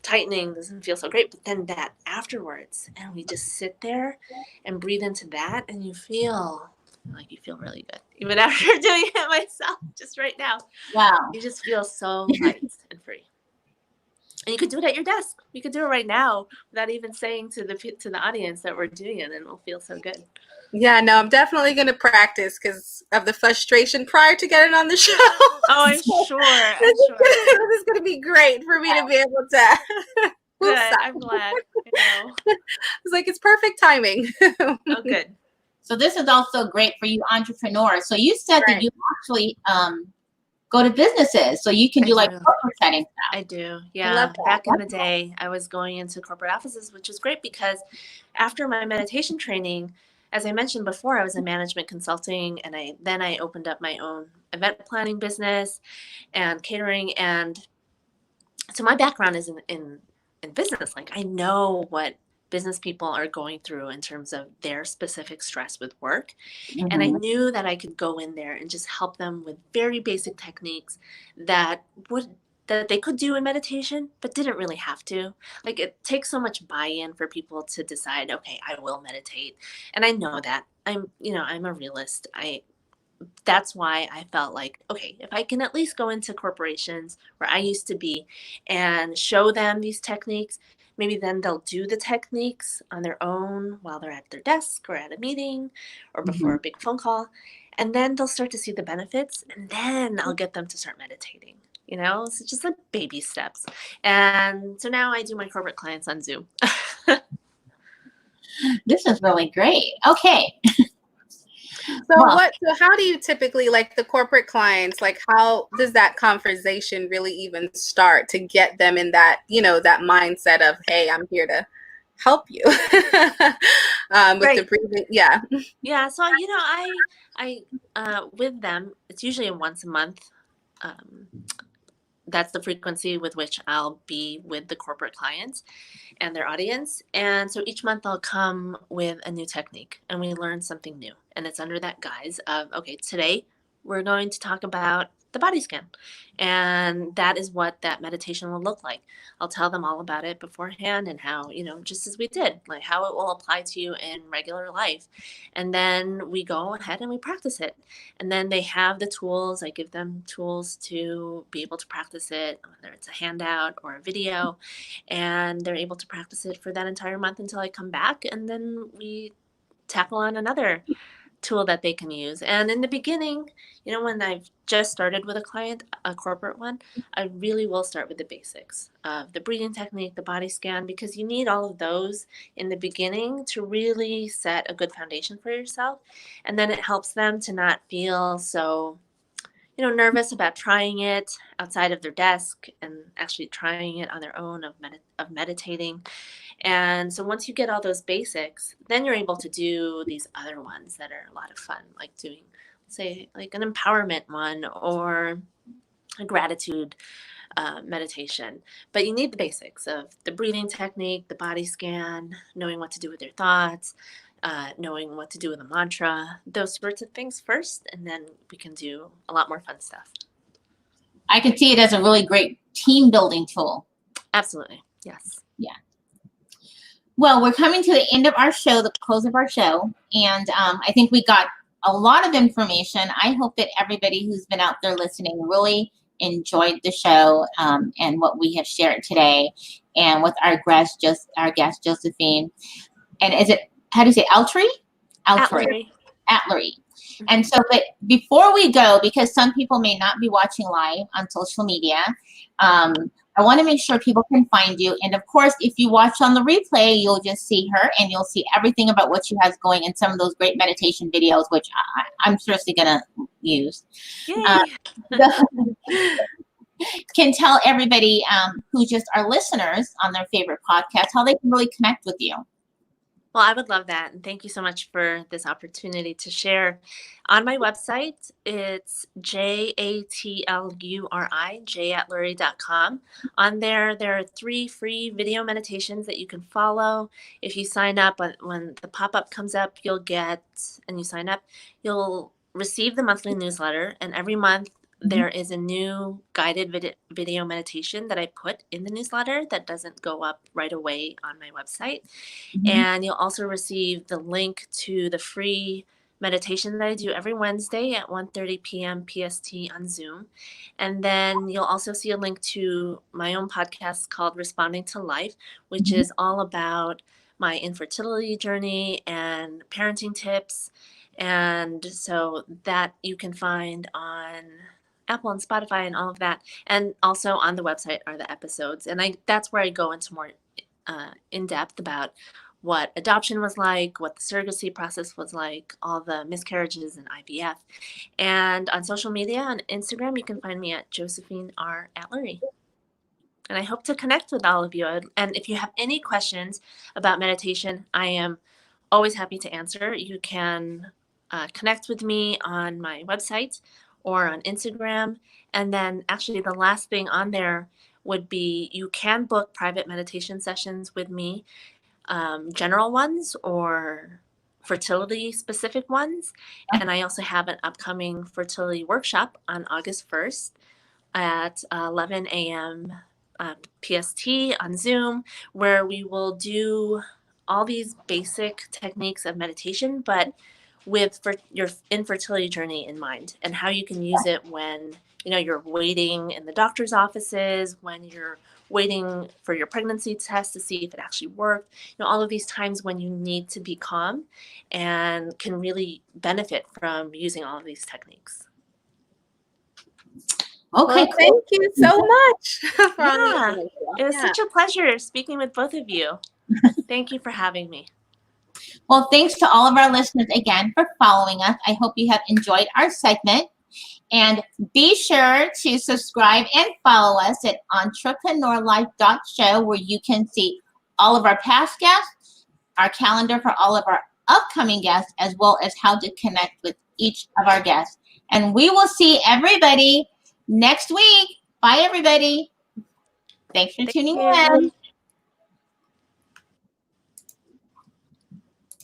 tightening doesn't feel so great, but then that afterwards, and we just sit there and breathe into that, and you feel like you feel really good. Even after doing it myself, just right now. Wow. You just feel so light and free. And you could do it at your desk. You could do it right now without even saying to the audience that we're doing it, and it'll feel so good. Yeah, no, I'm definitely going to practice because of the frustration prior to getting on the show. Oh, I'm sure. This is going to be great for me to be able to. Good. I'm glad. I know. It's like it's perfect timing. Oh, good. So this is also great for you entrepreneurs. So you said that you actually go to businesses, so you can do like corporate settings now. I do. Yeah. Back in the day, I was going into corporate offices, which was great because after my meditation training, as I mentioned before, I was in management consulting, and I opened up my own event planning business and catering. And so my background is in business. Like, I know what business people are going through in terms of their specific stress with work. And I knew that I could go in there and just help them with very basic techniques that they could do in meditation, but didn't really have to. Like, it takes so much buy-in for people to decide, okay, I will meditate. And I know that. I'm a realist. That's why I felt like, okay, if I can at least go into corporations where I used to be and show them these techniques, maybe then they'll do the techniques on their own while they're at their desk or at a meeting or before a big phone call. And then they'll start to see the benefits, and then I'll get them to start meditating. So just like baby steps. And so now I do my corporate clients on Zoom. This is really great. Okay. So how do you typically, like the corporate clients, like how does that conversation really even start to get them in that, that mindset of, hey, I'm here to help you with the breathing? Yeah. Yeah. So, I with them, it's usually once a month. That's the frequency with which I'll be with the corporate clients and their audience. And so each month I'll come with a new technique, and we learn something new. And it's under that guise of, okay, today we're going to talk about the body scan. And that is what that meditation will look like. I'll tell them all about it beforehand and how, just as we did, like how it will apply to you in regular life. And then we go ahead and we practice it. And then they have the tools. I give them tools to be able to practice it, whether it's a handout or a video. And they're able to practice it for that entire month until I come back. And then we tackle on another tool that they can use. And in the beginning, when I've just started with a client, a corporate one, I really will start with the basics of the breathing technique, the body scan, because you need all of those in the beginning to really set a good foundation for yourself. And then it helps them to not feel so, nervous about trying it outside of their desk and actually trying it on their own of meditating. And so once you get all those basics, then you're able to do these other ones that are a lot of fun, like doing, say, like an empowerment one or a gratitude meditation. But you need the basics of the breathing technique, the body scan, knowing what to do with your thoughts, knowing what to do with a mantra, those sorts of things first, and then we can do a lot more fun stuff. I could see it as a really great team building tool. Absolutely. Yes. Yeah. Well, we're coming to the end of our show, the close of our show, and I think we got a lot of information. I hope that everybody who's been out there listening really enjoyed the show and what we have shared today, and with our guest Josephine. And is it, how do you say, Atluri? Atluri. And so, but before we go, because some people may not be watching live on social media, I want to make sure people can find you. And of course, if you watch on the replay, you'll just see her and you'll see everything about what she has going in some of those great meditation videos, which I'm seriously going to use. Can tell everybody who just are listeners on their favorite podcast how they can really connect with you. Well, I would love that. And thank you so much for this opportunity to share. On my website, it's JATLURI, JATLURI.com. There are 3 free video meditations that you can follow. If you sign up, when the pop-up comes up, you'll receive the monthly newsletter. And every month, there is a new guided video meditation that I put in the newsletter that doesn't go up right away on my website. And you'll also receive the link to the free meditation that I do every Wednesday at 1:30 p.m. PST on Zoom. And then you'll also see a link to my own podcast called Responding to Life, which is all about my infertility journey and parenting tips. And so that you can find on Apple and Spotify and all of that. And also on the website are the episodes. And that's where I go into more in depth about what adoption was like, what the surrogacy process was like, all the miscarriages and IVF. And on social media, on Instagram, you can find me at Josephine R. Atluri. And I hope to connect with all of you. And if you have any questions about meditation, I am always happy to answer. You can connect with me on my website or on Instagram. And then actually the last thing on there would be you can book private meditation sessions with me, general ones or fertility specific ones. And I also have an upcoming fertility workshop on August 1st at 11 a.m. PST on Zoom, where we will do all these basic techniques of meditation, but with your infertility journey in mind, and how you can use it when you're waiting in the doctor's offices, when you're waiting for your pregnancy test to see if it actually worked, all of these times when you need to be calm and can really benefit from using all of these techniques. Okay, well, thank you so much. It was such a pleasure speaking with both of you. Thank you for having me. Well, thanks to all of our listeners again for following us. I hope you have enjoyed our segment. And be sure to subscribe and follow us at entrepreneurlife.show, where you can see all of our past guests, our calendar for all of our upcoming guests, as well as how to connect with each of our guests. And we will see everybody next week. Bye, everybody. Thanks for tuning in.